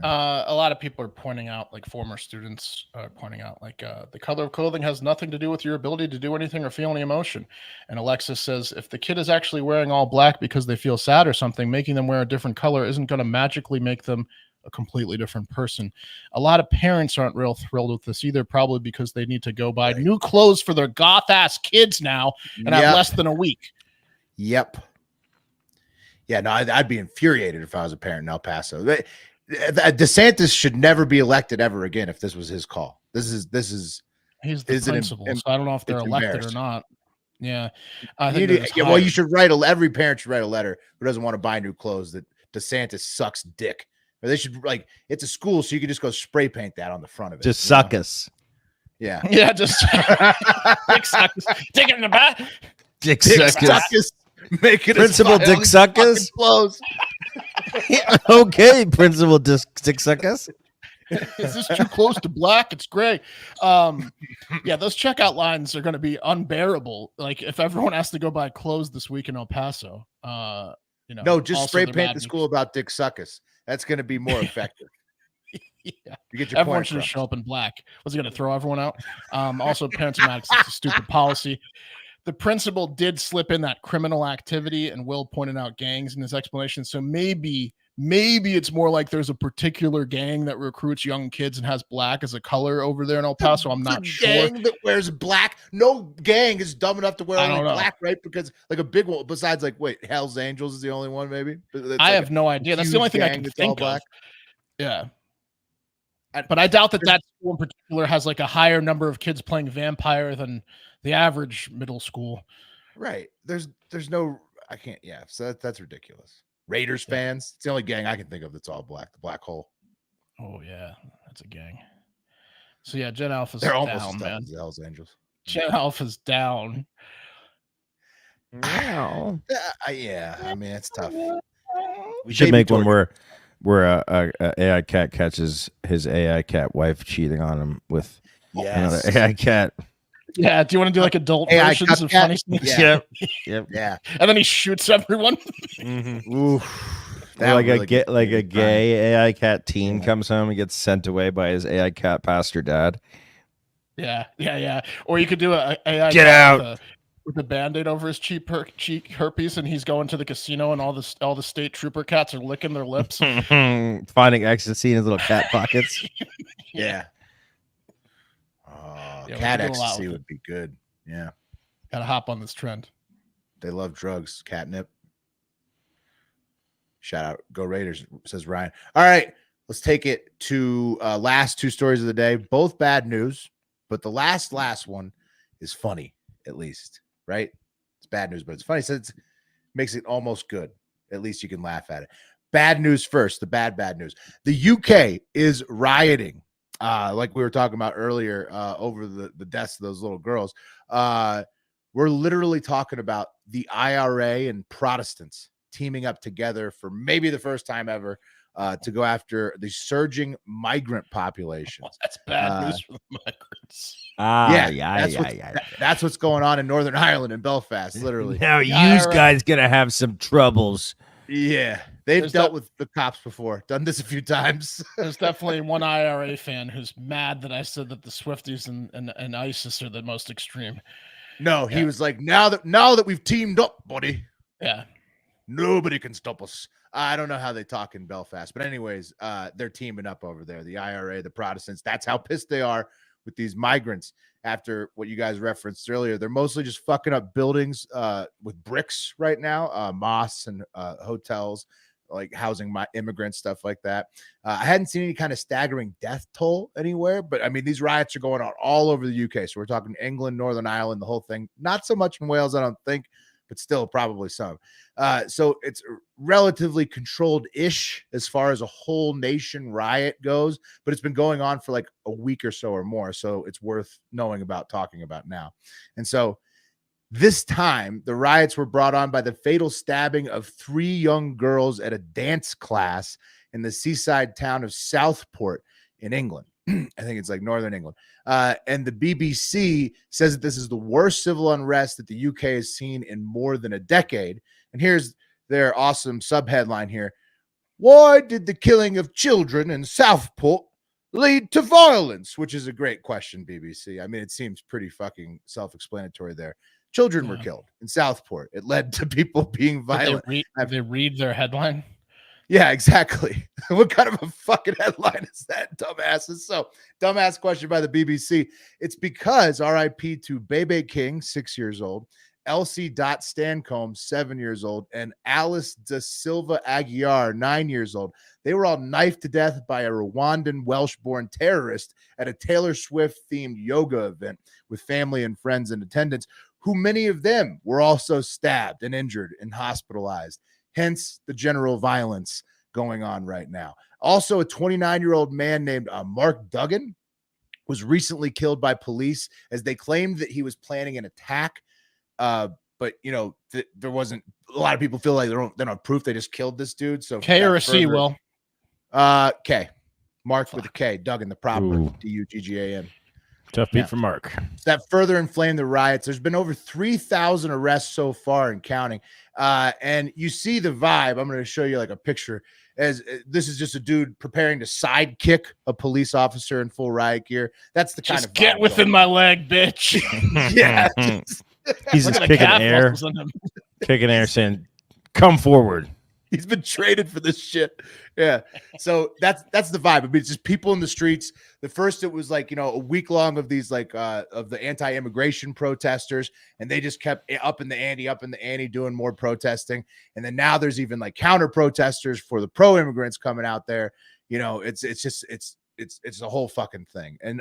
Speaker 3: A lot of people are pointing out, like former students are pointing out, like the color of clothing has nothing to do with your ability to do anything or feel any emotion. And Alexis says, if the kid is actually wearing all black because they feel sad or something, making them wear a different color isn't going to magically make them a completely different person. A lot of parents aren't real thrilled with this either, probably because they need to go buy new clothes for their goth ass kids now and have less than a week.
Speaker 1: Yep. Yeah, no, I'd be infuriated if I was a parent in El Paso. DeSantis should never be elected ever again if this was his call.
Speaker 3: He's the
Speaker 1: is it
Speaker 3: principal, so I don't know if they're
Speaker 1: it's
Speaker 3: elected or
Speaker 1: embarrassing.
Speaker 3: not. Yeah, I think they're just
Speaker 1: Well, you
Speaker 3: hired.
Speaker 1: should every parent should write a letter who doesn't want to buy new clothes that DeSantis sucks dick. Or they should it's a school, so you can just go spray paint that on the front of it.
Speaker 2: Just suck us.
Speaker 1: Yeah.
Speaker 3: Yeah, just Dick Suckers. Dick in the back.
Speaker 2: Dick
Speaker 1: Suckers.
Speaker 2: suckers.
Speaker 1: Make it
Speaker 2: Principal Dick Suckers.
Speaker 1: Clothes.
Speaker 2: Okay, Principal Dick Suckers.
Speaker 3: Is this too close to black? It's gray. Yeah, those checkout lines are going to be unbearable. Like if everyone has to go buy clothes this week in El Paso,
Speaker 1: No, just
Speaker 3: also
Speaker 1: spray
Speaker 3: they're
Speaker 1: paint
Speaker 3: mad
Speaker 1: the school about Dick Suckers. That's going to be more effective.
Speaker 3: Yeah.
Speaker 1: You get your
Speaker 3: Everyone
Speaker 1: point
Speaker 3: should
Speaker 1: across.
Speaker 3: show up in black. Was he going to throw everyone out? Also, parents are mad 'cause it's a stupid policy. The principal did slip in that criminal activity, and Will pointed out gangs in his explanation. So maybe it's more like there's a particular gang that recruits young kids and has black as a color over there in El Paso. I'm not sure.
Speaker 1: Gang that wears black. No gang is dumb enough to wear
Speaker 3: I
Speaker 1: only
Speaker 3: don't know.
Speaker 1: black, right? Because like a big one. Besides, Hell's Angels is the only one, maybe.
Speaker 3: I have no idea. That's the only thing I can think of. Yeah. But I doubt that school in particular has like a higher number of kids playing vampire than the average middle school.
Speaker 1: Right. There's no. I can't. Yeah. So that's ridiculous. Raiders fans. It's the only gang I can think of that's all black. The Black Hole.
Speaker 3: Oh yeah, that's a gang. So yeah, Gen Alpha's
Speaker 1: They're almost
Speaker 3: down,
Speaker 1: as tough
Speaker 3: man.
Speaker 1: as the Hells Angels.
Speaker 3: Gen Alpha's down.
Speaker 2: Wow.
Speaker 1: Yeah. I mean, it's tough.
Speaker 2: We should make one where a AI cat catches his AI cat wife cheating on him with another AI cat.
Speaker 3: Yeah, do you want to do like adult
Speaker 1: AI
Speaker 3: versions of
Speaker 1: cat?
Speaker 3: funny snakes?
Speaker 1: Yeah.
Speaker 2: Yep.
Speaker 1: Yeah.
Speaker 3: And then he shoots everyone.
Speaker 1: Oof.
Speaker 2: Or like a gay AI cat teen comes home and gets sent away by his AI cat pastor dad.
Speaker 3: Yeah. Or you could do a AI
Speaker 2: Get
Speaker 3: cat
Speaker 2: out.
Speaker 3: with a Band-Aid over his cheek herpes, and he's going to the casino, and all the state trooper cats are licking their lips.
Speaker 2: Finding ecstasy in his little cat pockets.
Speaker 1: Yeah. Cat ecstasy would be good. Yeah.
Speaker 3: Gotta hop on this trend.
Speaker 1: They love drugs. Catnip. Shout out. Go Raiders, says Ryan. All right. Let's take it to last two stories of the day. Both bad news, but the last one is funny, at least. Right? It's bad news, but it's funny. So it makes it almost good. At least you can laugh at it. Bad news first. The bad news. The UK is rioting. Like we were talking about earlier, over the deaths of those little girls. We're literally talking about the IRA and Protestants teaming up together for maybe the first time ever to go after the surging migrant population.
Speaker 3: That's bad news for the migrants.
Speaker 1: That's what's going on in Northern Ireland and Belfast, literally.
Speaker 2: Now you guys gonna have some troubles.
Speaker 1: Yeah, they've dealt with the cops before, done this a few times.
Speaker 3: There's definitely one IRA fan who's mad that I said that the Swifties and ISIS are the most extreme.
Speaker 1: No, he was like, now that we've teamed up, buddy.
Speaker 3: Yeah.
Speaker 1: Nobody can stop us. I don't know how they talk in Belfast, but anyways, they're teaming up over there. The IRA, the Protestants, that's how pissed they are with these migrants after what you guys referenced earlier. They're mostly just fucking up buildings with bricks right now, mosques and hotels, like housing my immigrants, stuff like that. I hadn't seen any kind of staggering death toll anywhere, but I mean, these riots are going on all over the UK. So we're talking England, Northern Ireland, the whole thing. Not so much in Wales, I don't think, but still probably some. So it's relatively controlled-ish as far as a whole nation riot goes, but it's been going on for like a week or so or more. So it's worth knowing about, talking about now. And so this time, the riots were brought on by the fatal stabbing of 3 young girls at a dance class in the seaside town of Southport in England. I think it's like Northern England. And the BBC says that this is the worst civil unrest that the UK has seen in more than a decade. And here's their awesome subheadline here. Why did the killing of children in Southport lead to violence? Which is a great question, BBC. I mean, it seems pretty fucking self-explanatory there. Children were killed in Southport. It led to people being violent.
Speaker 3: Did they read their headline?
Speaker 1: Yeah, exactly. What kind of a fucking headline is that, dumbasses? So, dumbass question by the BBC. It's because RIP to Bebe King, 6 years old, Elsie Dot Stancombe, 7 years old, and Alice Da Silva Aguiar, 9 years old. They were all knifed to death by a Rwandan Welsh-born terrorist at a Taylor Swift-themed yoga event with family and friends in attendance, who many of them were also stabbed and injured and hospitalized. Hence the general violence going on right now. Also, a 29-year-old man named Mark Duggan was recently killed by police as they claimed that he was planning an attack. But there wasn't. A lot of people feel like they don't have proof. They just killed this dude. So
Speaker 3: K or a C, Will?
Speaker 1: K. Mark with a K. Duggan, the proper Duggan.
Speaker 2: Tough beat for Mark.
Speaker 1: That further inflamed the riots. There's been over 3,000 arrests so far and counting. And you see the vibe. I'm going to show you like a picture. As this is just a dude preparing to sidekick a police officer in full riot gear. That's the kind
Speaker 3: Just
Speaker 1: of
Speaker 3: get within my leg, bitch.
Speaker 1: Yeah.
Speaker 2: He's just kicking air, saying, "Come forward."
Speaker 1: He's been traded for this shit. Yeah. So that's the vibe. I mean, it's just people in the streets. The first, it was like, a week long of these of the anti-immigration protesters, and they just kept up in the ante, doing more protesting. And then now there's even like counter protesters for the pro-immigrants coming out there. It's a whole fucking thing. And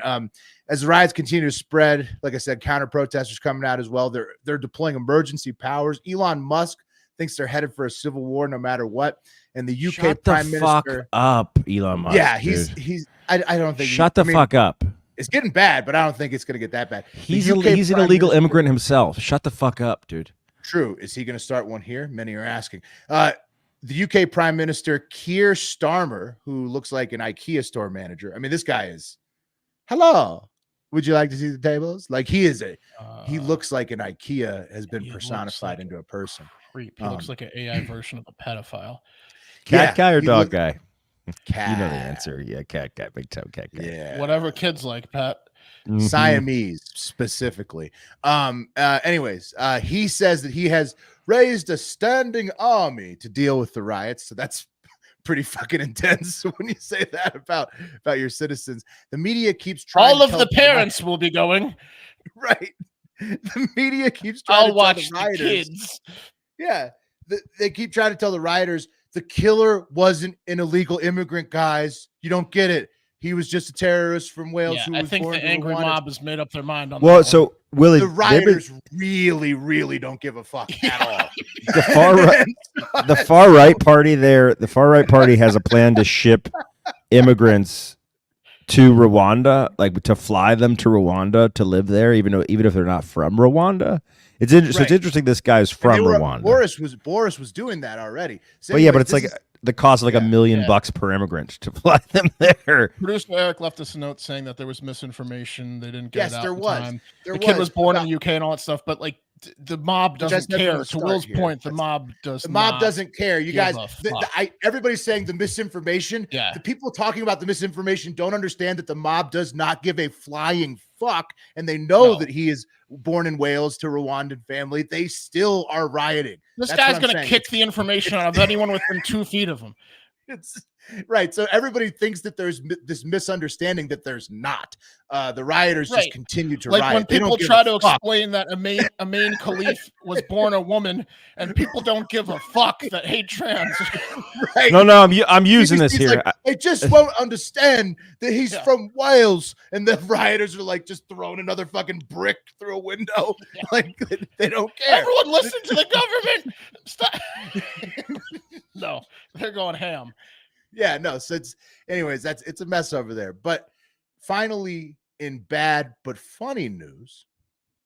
Speaker 1: as the riots continue to spread, like I said, counter protesters coming out as well. They're deploying emergency powers. Elon Musk thinks they're headed for a civil war no matter what. And the UK Prime Minister,
Speaker 2: fuck up, Elon Musk.
Speaker 1: Yeah, he's. I don't think.
Speaker 2: Shut the fuck up.
Speaker 1: It's getting bad, but I don't think it's going to get that bad.
Speaker 2: He's an illegal immigrant himself. Shut the fuck up, dude.
Speaker 1: True. Is he going to start one here? Many are asking. The UK Prime Minister Keir Starmer, who looks like an IKEA store manager. I mean, this guy is. Hello. Would you like to see the tables? Like he looks like an IKEA has been personified into a person.
Speaker 3: He looks like an AI version of a pedophile.
Speaker 2: Cat guy or dog guy?
Speaker 1: Cat.
Speaker 2: You know the answer. Yeah, cat guy, big toe cat guy.
Speaker 1: Yeah.
Speaker 3: Whatever kids like, Pat.
Speaker 2: Mm-hmm.
Speaker 1: Siamese specifically. Anyways, he says that he has raised a standing army to deal with the riots. So that's pretty fucking intense when you say that about your citizens. The media keeps trying.
Speaker 3: All of the parents will be going.
Speaker 1: Right. The media keeps trying
Speaker 3: I'll
Speaker 1: to
Speaker 3: watch
Speaker 1: tell the
Speaker 3: the kids.
Speaker 1: Yeah. They keep trying to tell the rioters the killer wasn't an illegal immigrant, guys. You don't get it. He was just a terrorist from Wales.
Speaker 3: Yeah, I think the angry mob has made up their mind on that.
Speaker 2: Well, so Willie,
Speaker 1: the rioters really, really don't give a fuck at all.
Speaker 2: The far right party there. The far right party has a plan to ship immigrants to Rwanda, like to fly them to Rwanda to live there, even if they're not from Rwanda. It's interesting. So it's interesting. This guy's from Rwanda.
Speaker 1: Boris was doing that already. So
Speaker 2: but but it's like the cost of like $1 million per immigrant to fly them there.
Speaker 3: Producer Eric left us a note saying that there was misinformation. They didn't get it out
Speaker 1: there
Speaker 3: in
Speaker 1: was.
Speaker 3: time.
Speaker 1: The
Speaker 3: kid was born in the UK and all that stuff, but like the mob doesn't care. To Will's point, the mob
Speaker 1: doesn't care. You guys, everybody's saying the misinformation.
Speaker 3: Yeah.
Speaker 1: The people talking about the misinformation don't understand that the mob does not give a flying fuck, and they know that he is born in Wales to Rwandan family. They still are rioting.
Speaker 3: This guy's going to kick the information out of anyone within 2 feet of him.
Speaker 1: It's right. So everybody thinks that there's this misunderstanding that there's not. The rioters just continue to riot.
Speaker 3: Like when people try to explain that Amin Khalif was born a woman, and people don't give a fuck that hate trans.
Speaker 1: Right.
Speaker 2: No, I'm using this here.
Speaker 1: Like, they just won't understand that he's from Wales, and the rioters are like just throwing another fucking brick through a window. Yeah. Like they don't care.
Speaker 3: Everyone listen to the government. Stop. No, they're going ham.
Speaker 1: Yeah, no. So it's a mess over there. But finally, in bad but funny news,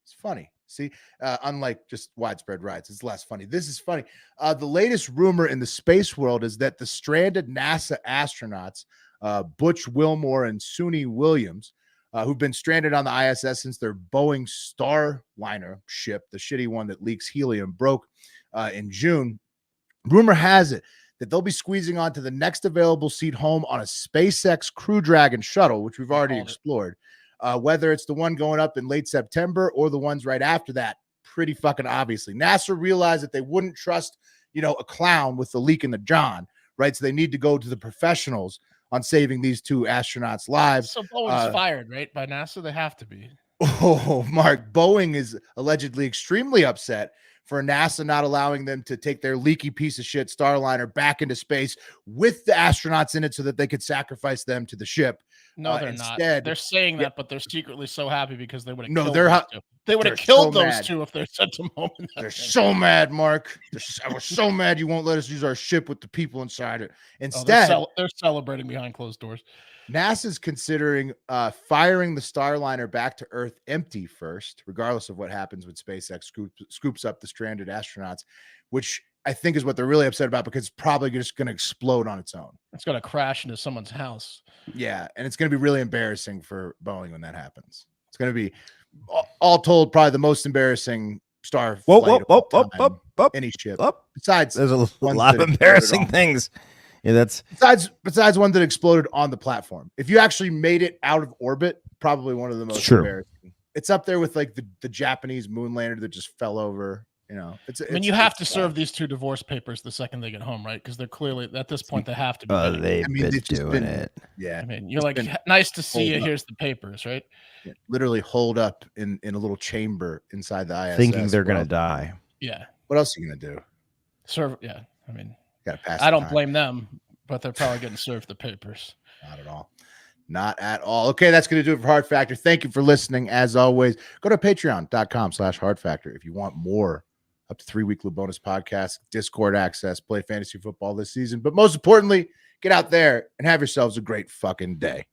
Speaker 1: it's funny. See, unlike just widespread riots, it's less funny. This is funny. The latest rumor in the space world is that the stranded NASA astronauts, Butch Wilmore and Suni Williams, who've been stranded on the ISS since their Boeing Starliner ship, the shitty one that leaks helium, broke in June. Rumor has it that they'll be squeezing onto the next available seat home on a SpaceX Crew Dragon shuttle, which we've already explored. Whether it's the one going up in late September or the ones right after that, pretty fucking obviously. NASA realized that they wouldn't trust, a clown with the leak in the John, right? So they need to go to the professionals on saving these 2 astronauts' lives.
Speaker 3: So Boeing's fired, right? By NASA, they have to be.
Speaker 1: Oh, Mark, Boeing is allegedly extremely upset for NASA not allowing them to take their leaky piece of shit Starliner back into space with the astronauts in it so that they could sacrifice them to the ship.
Speaker 3: No, they're
Speaker 1: Instead,
Speaker 3: not. They're saying
Speaker 1: yeah,
Speaker 3: that, but they're secretly so happy because they would have
Speaker 1: no,
Speaker 3: killed
Speaker 1: they're
Speaker 3: those
Speaker 1: ho-
Speaker 3: two. They would
Speaker 1: they're
Speaker 3: have killed
Speaker 1: so
Speaker 3: those
Speaker 1: mad.
Speaker 3: two if they're sent to home.
Speaker 1: They're so mad, Mark. I was so mad you won't let us use our ship with the people inside it. Instead,
Speaker 3: they're celebrating behind closed doors.
Speaker 1: NASA's considering firing the Starliner back to Earth empty first, regardless of what happens when SpaceX scoops up the stranded astronauts, which I think is what they're really upset about because it's probably just going to explode on its own.
Speaker 3: It's going to crash into someone's house.
Speaker 1: Yeah, and it's going to be really embarrassing for Boeing when that happens. It's going to be, all told, probably the most embarrassing star flight of all time, any ship. Besides,
Speaker 2: there's a
Speaker 1: ones
Speaker 2: lot of
Speaker 1: that
Speaker 2: embarrassing things. Yeah, that's
Speaker 1: besides one that exploded on the platform. If you actually made it out of orbit, probably one of the most embarrassing. It's up there with like the Japanese moon lander that just fell over. You know,
Speaker 3: I mean, you have to serve these two divorce papers the second they get home, right? Because they're clearly at this point they have to be.
Speaker 2: They've been doing it.
Speaker 1: Yeah,
Speaker 3: I mean, you're like, nice to see you. Here's the papers, right?
Speaker 1: Yeah, literally holed up in a little chamber inside the ISS,
Speaker 2: thinking they're gonna die.
Speaker 3: Yeah.
Speaker 1: What else are you gonna do?
Speaker 3: Serve. Yeah. I mean,
Speaker 1: gotta pass.
Speaker 3: I don't blame them, but they're probably getting served the papers.
Speaker 1: Not at all. Not at all. Okay, that's going to do it for Hard Factor. Thank you for listening. As always, go to patreon.com/Hard Factor if you want more, up to 3 weekly bonus podcasts, Discord access, play fantasy football this season. But most importantly, get out there and have yourselves a great fucking day.